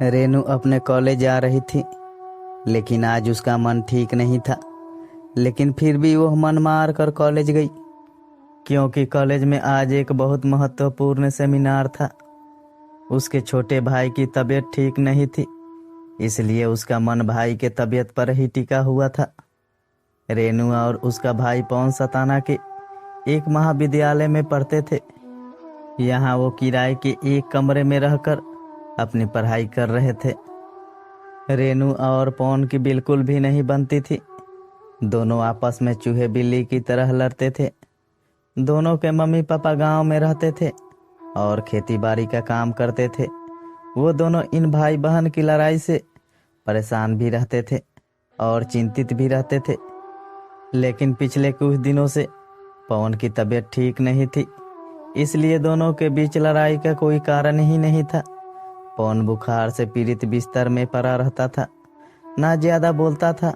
रेनू अपने कॉलेज आ रही थी, लेकिन आज उसका मन ठीक नहीं था। लेकिन फिर भी वह मन मार कर कॉलेज गई, क्योंकि कॉलेज में आज एक बहुत महत्वपूर्ण सेमिनार था। उसके छोटे भाई की तबीयत ठीक नहीं थी, इसलिए उसका मन भाई के तबीयत पर ही टिका हुआ था। रेनू और उसका भाई पवन सताना के एक महाविद्यालय में पढ़ते थे। यहाँ वो किराए के एक कमरे में रहकर अपनी पढ़ाई कर रहे थे। रेनू और पवन की बिल्कुल भी नहीं बनती थी। दोनों आपस में चूहे बिल्ली की तरह लड़ते थे। दोनों के मम्मी पापा गांव में रहते थे और खेती बाड़ी का काम करते थे। वो दोनों इन भाई बहन की लड़ाई से परेशान भी रहते थे और चिंतित भी रहते थे। लेकिन पिछले कुछ दिनों से पवन की तबीयत ठीक नहीं थी, इसलिए दोनों के बीच लड़ाई का कोई कारण ही नहीं था। पवन बुखार से पीड़ित बिस्तर में पड़ा रहता था, ना ज्यादा बोलता था।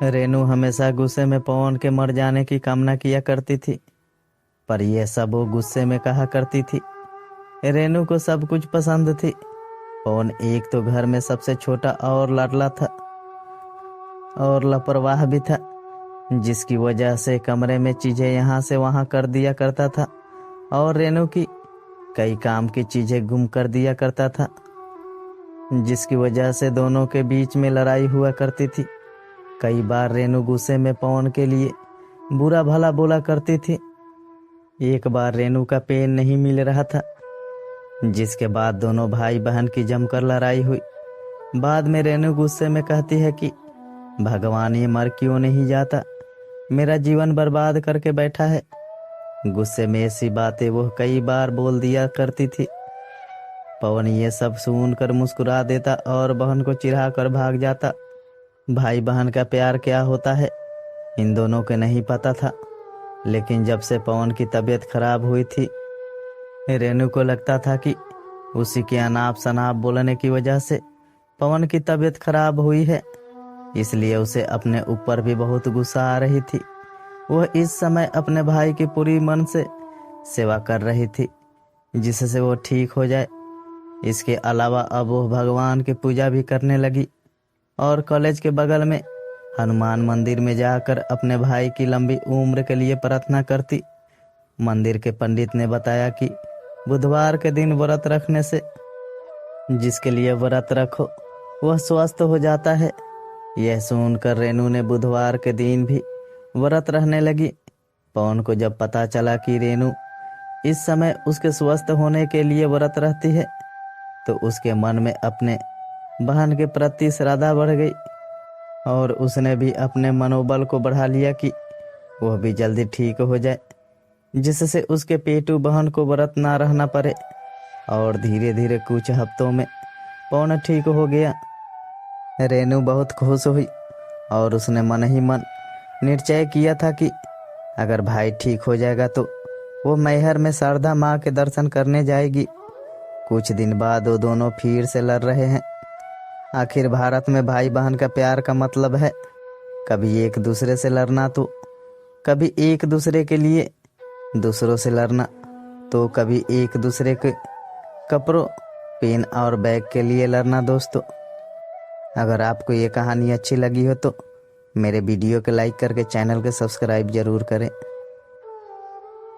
रेनू हमेशा गुस्से में पवन के मर जाने की कामना किया करती थी, पर यह सब वो गुस्से में कहा करती थी। रेनू को सब कुछ पसंद थी। पवन एक तो घर में सबसे छोटा और लाडला था और लापरवाह भी था, जिसकी वजह से कमरे में चीजें यहाँ से वहां कर दिया करता था और रेनू की कई काम की चीजें गुम कर दिया करता था, जिसकी वजह से दोनों के बीच में लड़ाई हुआ करती थी। कई बार रेनू गुस्से में पवन के लिए बुरा भला बोला करती थी। एक बार रेनू का पेन नहीं मिल रहा था, जिसके बाद दोनों भाई बहन की जमकर लड़ाई हुई। बाद में रेनू गुस्से में कहती है कि भगवान ये मर क्यों नहीं जाता, मेरा जीवन बर्बाद करके बैठा है। गुस्से में ऐसी बातें वो कई बार बोल दिया करती थी। पवन ये सब सुनकर मुस्कुरा देता और बहन को चिढ़ा कर भाग जाता। भाई बहन का प्यार क्या होता है इन दोनों को नहीं पता था, लेकिन जब से पवन की तबीयत खराब हुई थी, रेनू को लगता था कि उसी के अनाप शनाप बोलने की वजह से पवन की तबीयत खराब हुई है, इसलिए उसे अपने ऊपर भी बहुत गुस्सा आ रही थी। वह इस समय अपने भाई की पूरी मन से सेवा कर रही थी, जिससे वो ठीक हो जाए। इसके अलावा अब वो भगवान की पूजा भी करने लगी और कॉलेज के बगल में हनुमान मंदिर में जाकर अपने भाई की लंबी उम्र के लिए प्रार्थना करती। मंदिर के पंडित ने बताया कि बुधवार के दिन व्रत रखने से जिसके लिए व्रत रखो वह स्वस्थ हो जाता है। यह सुनकर रेनू ने बुधवार के दिन भी व्रत रहने लगी। पवन को जब पता चला कि रेनू इस समय उसके स्वस्थ होने के लिए व्रत रहती है, तो उसके मन में अपने बहन के प्रति श्रद्धा बढ़ गई और उसने भी अपने मनोबल को बढ़ा लिया कि वह भी जल्दी ठीक हो जाए, जिससे उसके पेटू बहन को व्रत ना रहना पड़े। और धीरे धीरे कुछ हफ्तों में पवन ठीक हो गया। रेनू बहुत खुश हुई और उसने मन ही मन निश्चय किया था कि अगर भाई ठीक हो जाएगा तो वो मैहर में शारदा माँ के दर्शन करने जाएगी। कुछ दिन बाद वो दोनों फिर से लड़ रहे हैं। आखिर भारत में भाई बहन का प्यार का मतलब है कभी एक दूसरे से लड़ना, तो कभी एक दूसरे के लिए दूसरों से लड़ना, तो कभी एक दूसरे के कपड़ों, पेन और बैग के लिए लड़ना। दोस्तों, अगर आपको ये कहानी अच्छी लगी हो तो मेरे वीडियो को लाइक करके चैनल को सब्सक्राइब जरूर करें।